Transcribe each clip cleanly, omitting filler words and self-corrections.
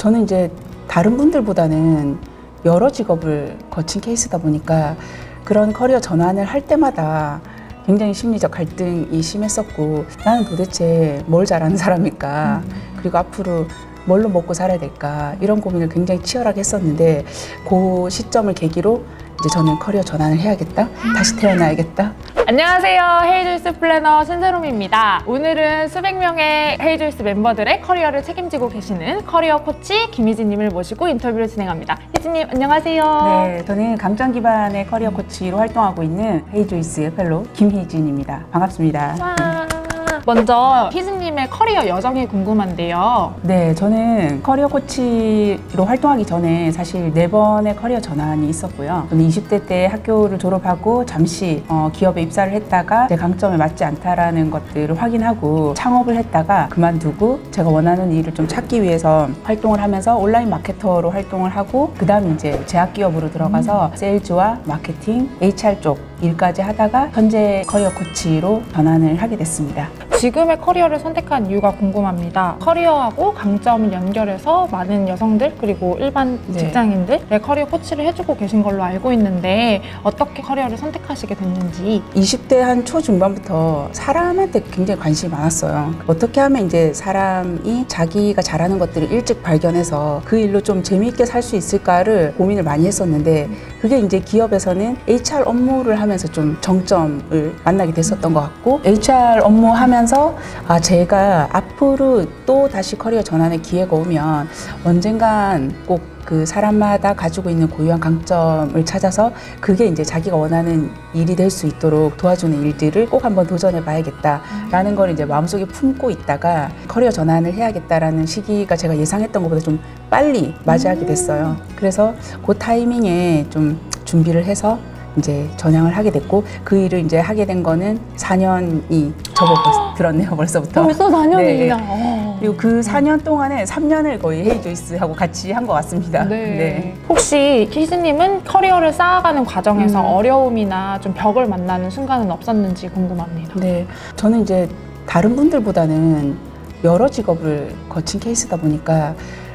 저는 이제 다른 분들보다는 여러 직업을 거친 케이스다 보니까 그런 커리어 전환을 할 때마다 굉장히 심리적 갈등이 심했었고, 나는 도대체 뭘 잘하는 사람일까? 그리고 앞으로 뭘로 먹고 살아야 될까? 이런 고민을 굉장히 치열하게 했었는데, 그 시점을 계기로 이제 저는 커리어 전환을 해야겠다, 다시 태어나야겠다. 안녕하세요, 헤이조이스 플래너 신세롬입니다. 오늘은 수백 명의 헤이조이스 멤버들의 커리어를 책임지고 계시는 커리어 코치 김희진님을 모시고 인터뷰를 진행합니다. 희진님 안녕하세요. 네, 저는 강점 기반의 커리어 코치로 활동하고 있는 헤이조이스 펠로우 김희진입니다. 반갑습니다. 먼저 희진님의 커리어 여정이 궁금한데요. 네, 저는 커리어 코치로 활동하기 전에 사실 4번의 커리어 전환이 있었고요. 저는 20대 때 학교를 졸업하고 잠시 기업에 입사를 했다가 제 강점에 맞지 않다라는 것들을 확인하고 창업을 했다가 그만두고 제가 원하는 일을 좀 찾기 위해서 활동을 하면서 온라인 마케터로 활동을 하고, 그 다음 이제 제약기업으로 들어가서 세일즈와 마케팅, HR 쪽 일까지 하다가 현재 커리어 코치로 전환을 하게 됐습니다. 지금의 커리어를 선택한 이유가 궁금합니다. 커리어하고 강점을 연결해서 많은 여성들 그리고 일반 직장인들의 커리어 코치를 해주고 계신 걸로 알고 있는데, 어떻게 커리어를 선택하시게 됐는지. 20대 한 초중반부터 사람한테 굉장히 관심이 많았어요. 어떻게 하면 이제 사람이 자기가 잘하는 것들을 일찍 발견해서 그 일로 좀 재미있게 살 수 있을까를 고민을 많이 했었는데, 그게 이제 기업에서는 HR 업무를 하면서 좀 정점을 만나게 됐었던 것 같고, HR 업무 하면서 제가 앞으로 또 다시 커리어 전환의 기회가 오면 언젠간 꼭 그 사람마다 가지고 있는 고유한 강점을 찾아서 그게 이제 자기가 원하는 일이 될 수 있도록 도와주는 일들을 꼭 한번 도전해 봐야겠다라는 걸 이제 마음속에 품고 있다가 커리어 전환을 해야겠다라는 시기가 제가 예상했던 것보다 좀 빨리 맞이하게 됐어요. 그래서 그 타이밍에 좀 준비를 해서 이제 전향을 하게 됐고, 그 일을 이제 하게 된 거는 4년이 접어들었네요, 벌써부터. 벌써 4년이나. 네. 그리고 그 4년 동안에 3년을 거의 헤이조이스하고 같이 한 것 같습니다. 네. 혹시 희진님은 커리어를 쌓아가는 과정에서 어려움이나 좀 벽을 만나는 순간은 없었는지 궁금합니다. 네, 저는 이제 다른 분들보다는 여러 직업을 거친 케이스다 보니까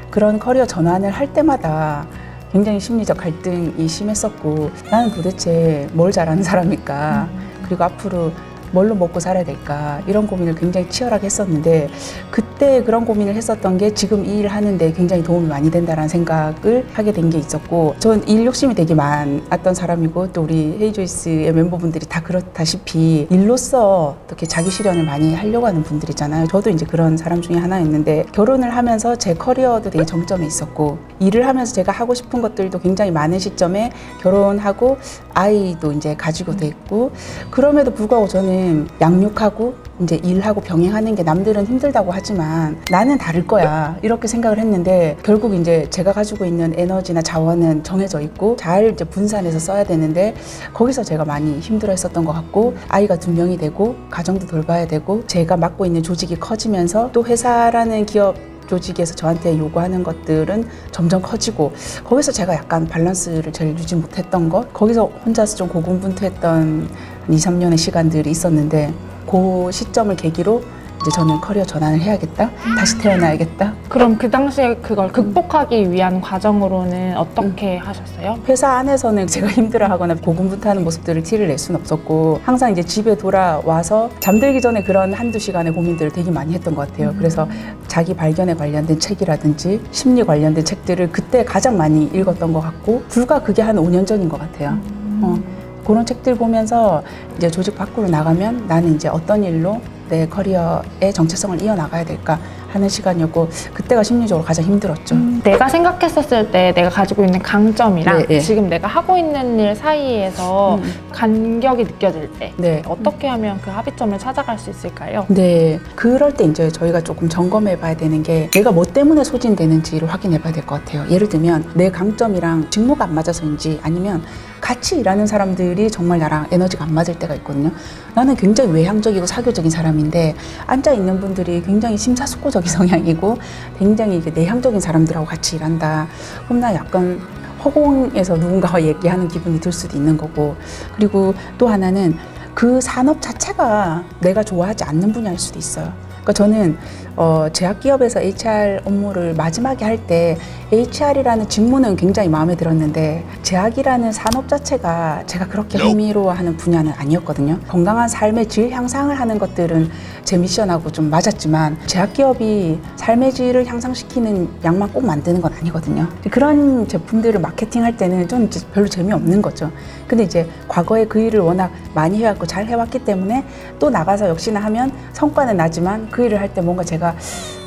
그런 커리어 전환을 할 때마다 굉장히 심리적 갈등이 심했었고, 나는 도대체 뭘 잘하는 사람일까? 그리고 앞으로 뭘로 먹고 살아야 될까? 이런 고민을 굉장히 치열하게 했었는데, 그때 그런 고민을 했었던 게 지금 이 일을 하는데 굉장히 도움이 많이 된다는 생각을 하게 된 게 있었고, 전 일 욕심이 되게 많았던 사람이고, 또 우리 헤이조이스의 멤버분들이 다 그렇다시피 일로서 어떻게 자기 실현을 많이 하려고 하는 분들이잖아요. 저도 이제 그런 사람 중에 하나였는데, 결혼을 하면서 제 커리어도 되게 정점에 있었고, 일을 하면서 제가 하고 싶은 것들도 굉장히 많은 시점에 결혼하고 아이도 이제 가지고 됐고, 그럼에도 불구하고 저는 양육하고 이제 일하고 병행하는 게 남들은 힘들다고 하지만 나는 다를 거야, 이렇게 생각을 했는데, 결국 이제 제가 가지고 있는 에너지나 자원은 정해져 있고 잘 이제 분산해서 써야 되는데, 거기서 제가 많이 힘들어 했었던 것 같고, 아이가 2명이 되고 가정도 돌봐야 되고 제가 맡고 있는 조직이 커지면서 또 회사라는 기업 조직에서 저한테 요구하는 것들은 점점 커지고, 거기서 제가 약간 밸런스를 잘 유지 못했던 것, 거기서 혼자서 좀 고군분투했던 2, 3년의 시간들이 있었는데, 그 시점을 계기로 이제 저는 커리어 전환을 해야겠다, 다시 태어나야겠다. 그럼 그 당시에 그걸 극복하기 위한 과정으로는 어떻게 하셨어요? 회사 안에서는 제가 힘들어하거나 고군분투하는 모습들을 티를 낼 수는 없었고, 항상 이제 집에 돌아와서 잠들기 전에 그런 한두 시간의 고민들을 되게 많이 했던 것 같아요. 그래서 자기 발견에 관련된 책이라든지 심리 관련된 책들을 그때 가장 많이 읽었던 것 같고, 불과 그게 한 5년 전인 것 같아요. 그런 책들 보면서 이제 조직 밖으로 나가면 나는 이제 어떤 일로 내 커리어의 정체성을 이어나가야 될까 하는 시간이었고, 그때가 심리적으로 가장 힘들었죠. 내가 생각했었을 때 내가 가지고 있는 강점이랑 지금 내가 하고 있는 일 사이에서 간격이 느껴질 때 어떻게 하면 그 합의점을 찾아갈 수 있을까요? 네, 그럴 때 이제 저희가 조금 점검해 봐야 되는 게, 내가 뭐 때문에 소진되는지를 확인해 봐야 될 것 같아요. 예를 들면 내 강점이랑 직무가 안 맞아서인지, 아니면 같이 일하는 사람들이 정말 나랑 에너지가 안 맞을 때가 있거든요. 나는 굉장히 외향적이고 사교적인 사람인데 앉아있는 분들이 굉장히 심사숙고적인 성향이고 굉장히 이제 내향적인 사람들하고 같이 일한다. 그럼 나 약간 허공에서 누군가와 얘기하는 기분이 들 수도 있는 거고, 그리고 또 하나는 그 산업 자체가 내가 좋아하지 않는 분야일 수도 있어요. 그러니까 저는 제약기업에서 HR 업무를 마지막에 할 때 HR이라는 직무는 굉장히 마음에 들었는데 제약이라는 산업 자체가 제가 그렇게 흥미로워하는 분야는 아니었거든요. 건강한 삶의 질 향상을 하는 것들은 제 미션하고 좀 맞았지만 제약기업이 삶의 질을 향상시키는 약만 꼭 만드는 건 아니거든요. 그런 제품들을 마케팅할 때는 좀 별로 재미없는 거죠. 근데 이제 과거에 그 일을 워낙 많이 해왔고 잘 해왔기 때문에 또 나가서 역시나 하면 성과는 나지만 그 일을 할 때 뭔가 제가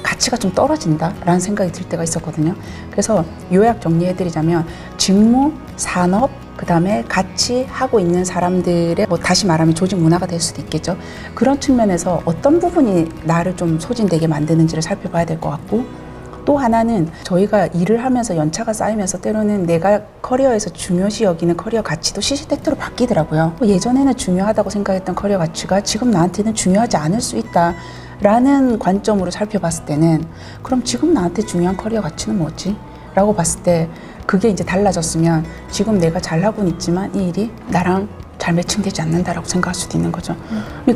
가치가 좀 떨어진다라는 생각이 들 때가 있었거든요. 그래서 요약 정리해드리자면 직무, 산업, 그 다음에 같이 하고 있는 사람들의 다시 말하면 조직 문화가 될 수도 있겠죠. 그런 측면에서 어떤 부분이 나를 좀 소진되게 만드는지를 살펴봐야 될 것 같고 또 하나는 저희가 일을 하면서 연차가 쌓이면서 때로는 내가 커리어에서 중요시 여기는 커리어 가치도 시시때때로 바뀌더라고요. 예전에는 중요하다고 생각했던 커리어 가치가 지금 나한테는 중요하지 않을 수 있다 라는 관점으로 살펴봤을 때는 그럼 지금 나한테 중요한 커리어 가치는 뭐지? 라고 봤을 때 그게 이제 달라졌으면 지금 내가 잘하고는 있지만 이 일이 나랑 잘 매칭되지 않는다라고 생각할 수도 있는 거죠.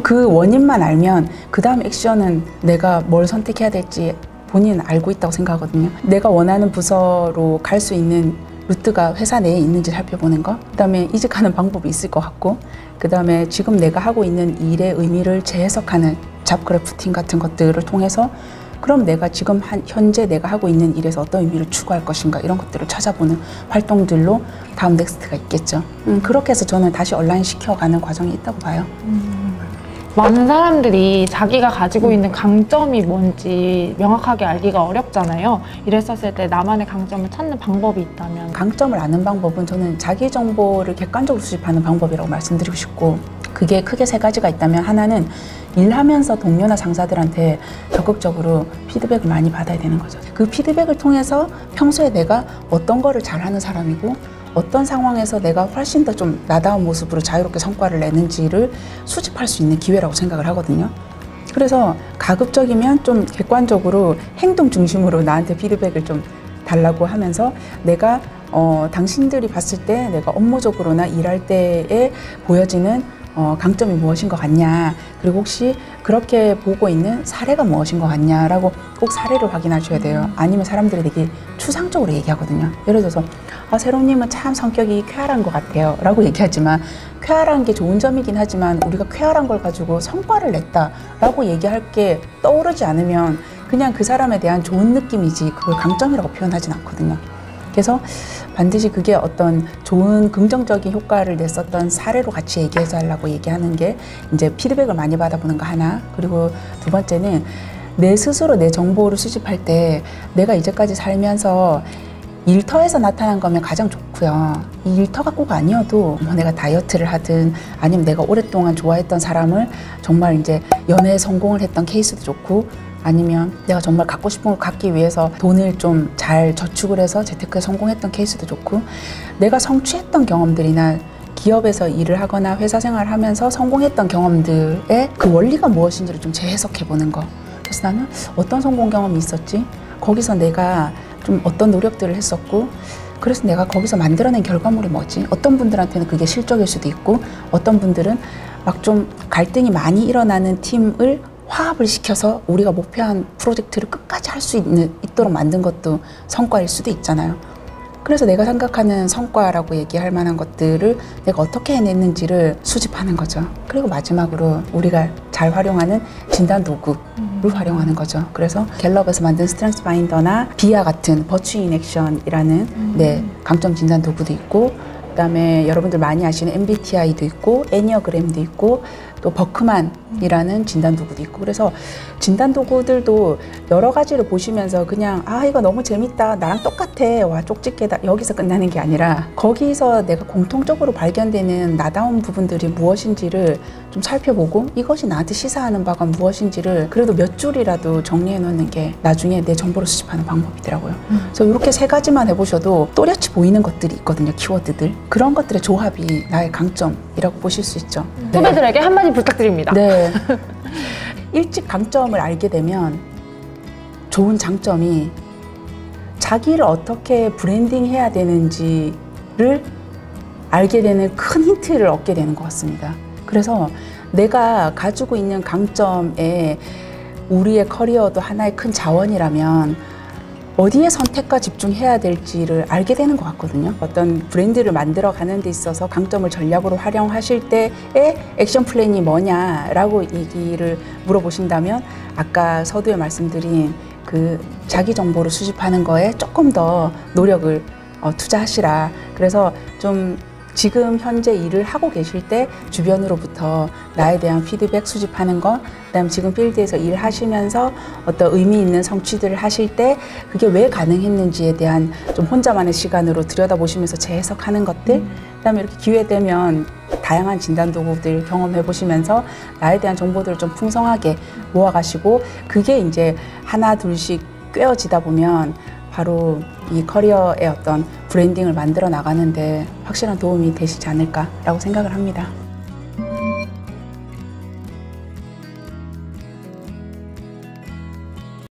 그 원인만 알면 그 다음 액션은 내가 뭘 선택해야 될지 본인은 알고 있다고 생각하거든요. 내가 원하는 부서로 갈 수 있는 루트가 회사 내에 있는지 살펴보는 거, 그 다음에 이직하는 방법이 있을 것 같고, 그 다음에 지금 내가 하고 있는 일의 의미를 재해석하는 잡그래프팅 같은 것들을 통해서 그럼 내가 지금 현재 내가 하고 있는 일에서 어떤 의미를 추구할 것인가 이런 것들을 찾아보는 활동들로 다음 넥스트가 있겠죠. 그렇게 해서 저는 다시 온라인 시켜가는 과정이 있다고 봐요. 많은 사람들이 자기가 가지고 있는 강점이 뭔지 명확하게 알기가 어렵잖아요. 이랬었을 때 나만의 강점을 찾는 방법이 있다면? 강점을 아는 방법은 저는 자기 정보를 객관적으로 수집하는 방법이라고 말씀드리고 싶고 그게 크게 세 가지가 있다면 하나는 일하면서 동료나 상사들한테 적극적으로 피드백을 많이 받아야 되는 거죠. 그 피드백을 통해서 평소에 내가 어떤 거를 잘하는 사람이고 어떤 상황에서 내가 훨씬 더 좀 나다운 모습으로 자유롭게 성과를 내는지를 수집할 수 있는 기회라고 생각을 하거든요. 그래서 가급적이면 좀 객관적으로 행동 중심으로 나한테 피드백을 좀 달라고 하면서 내가 당신들이 봤을 때 내가 업무적으로나 일할 때에 보여지는 강점이 무엇인 것 같냐, 그리고 혹시 그렇게 보고 있는 사례가 무엇인 것 같냐라고 꼭 사례를 확인하셔야 돼요. 아니면 사람들이 되게 추상적으로 얘기하거든요. 예를 들어서 세롬님은 참 성격이 쾌활한 것 같아요 라고 얘기하지만 쾌활한 게 좋은 점이긴 하지만 우리가 쾌활한 걸 가지고 성과를 냈다 라고 얘기할 게 떠오르지 않으면 그냥 그 사람에 대한 좋은 느낌이지 그걸 강점이라고 표현하진 않거든요. 그래서 반드시 그게 어떤 좋은 긍정적인 효과를 냈었던 사례로 같이 얘기해서 하려고 얘기하는 게 이제 피드백을 많이 받아보는 거 하나, 그리고 두 번째는 내 스스로 내 정보를 수집할 때 내가 이제까지 살면서 일터에서 나타난 거면 가장 좋고요. 이 일터가 꼭 아니어도 뭐 내가 다이어트를 하든 아니면 내가 오랫동안 좋아했던 사람을 정말 이제 연애에 성공을 했던 케이스도 좋고 아니면 내가 정말 갖고 싶은 걸 갖기 위해서 돈을 좀 잘 저축을 해서 재테크에 성공했던 케이스도 좋고 내가 성취했던 경험들이나 기업에서 일을 하거나 회사 생활을 하면서 성공했던 경험들의 그 원리가 무엇인지를 좀 재해석해 보는 거. 그래서 나는 어떤 성공 경험이 있었지? 거기서 내가 좀 어떤 노력들을 했었고 그래서 내가 거기서 만들어낸 결과물이 뭐지? 어떤 분들한테는 그게 실적일 수도 있고 어떤 분들은 막 좀 갈등이 많이 일어나는 팀을 화합을 시켜서 우리가 목표한 프로젝트를 끝까지 할 수 있도록 만든 것도 성과일 수도 있잖아요. 그래서 내가 생각하는 성과라고 얘기할 만한 것들을 내가 어떻게 해냈는지를 수집하는 거죠. 그리고 마지막으로 우리가 잘 활용하는 진단 도구를 활용하는 거죠. 그래서 갤럽에서 만든 스트렝스 파인더나 비아 같은 버추 인 액션이라는 강점 진단 도구도 있고 그다음에 여러분들 많이 아시는 MBTI도 있고 애니어그램도 있고 또 버크만이라는 진단 도구도 있고 그래서 진단 도구들도 여러 가지를 보시면서 그냥 이거 너무 재밌다 나랑 똑같아 와 쪽집게다 여기서 끝나는 게 아니라 거기서 내가 공통적으로 발견되는 나다운 부분들이 무엇인지를 좀 살펴보고 이것이 나한테 시사하는 바가 무엇인지를 그래도 몇 줄이라도 정리해 놓는 게 나중에 내 정보를 수집하는 방법이더라고요. 그래서 이렇게 세 가지만 해보셔도 또렷이 보이는 것들이 있거든요. 키워드들. 그런 것들의 조합이 나의 강점이라고 보실 수 있죠. 후배들에게 한마디 부탁드립니다. 네. 일찍 강점을 알게 되면 좋은 장점이 자기를 어떻게 브랜딩 해야 되는지를 알게 되는 큰 힌트를 얻게 되는 것 같습니다. 그래서 내가 가지고 있는 강점에 우리의 커리어도 하나의 큰 자원이라면 어디에 선택과 집중해야 될지를 알게 되는 것 같거든요. 어떤 브랜드를 만들어 가는 데 있어서 강점을 전략으로 활용하실 때의 액션 플랜이 뭐냐라고 얘기를 물어보신다면 아까 서두에 말씀드린 그 자기 정보를 수집하는 거에 조금 더 노력을 투자하시라. 그래서 좀 지금 현재 일을 하고 계실 때 주변으로부터 나에 대한 피드백 수집하는 것, 그다음 지금 필드에서 일하시면서 어떤 의미 있는 성취들을 하실 때 그게 왜 가능했는지에 대한 좀 혼자만의 시간으로 들여다보시면서 재해석하는 것들, 그다음에 이렇게 기회 되면 다양한 진단 도구들 경험해 보시면서 나에 대한 정보들을 좀 풍성하게 모아가시고 그게 이제 하나 둘씩 꿰어지다 보면 바로 이 커리어의 어떤 브랜딩을 만들어 나가는데 확실한 도움이 되시지 않을까라고 생각을 합니다.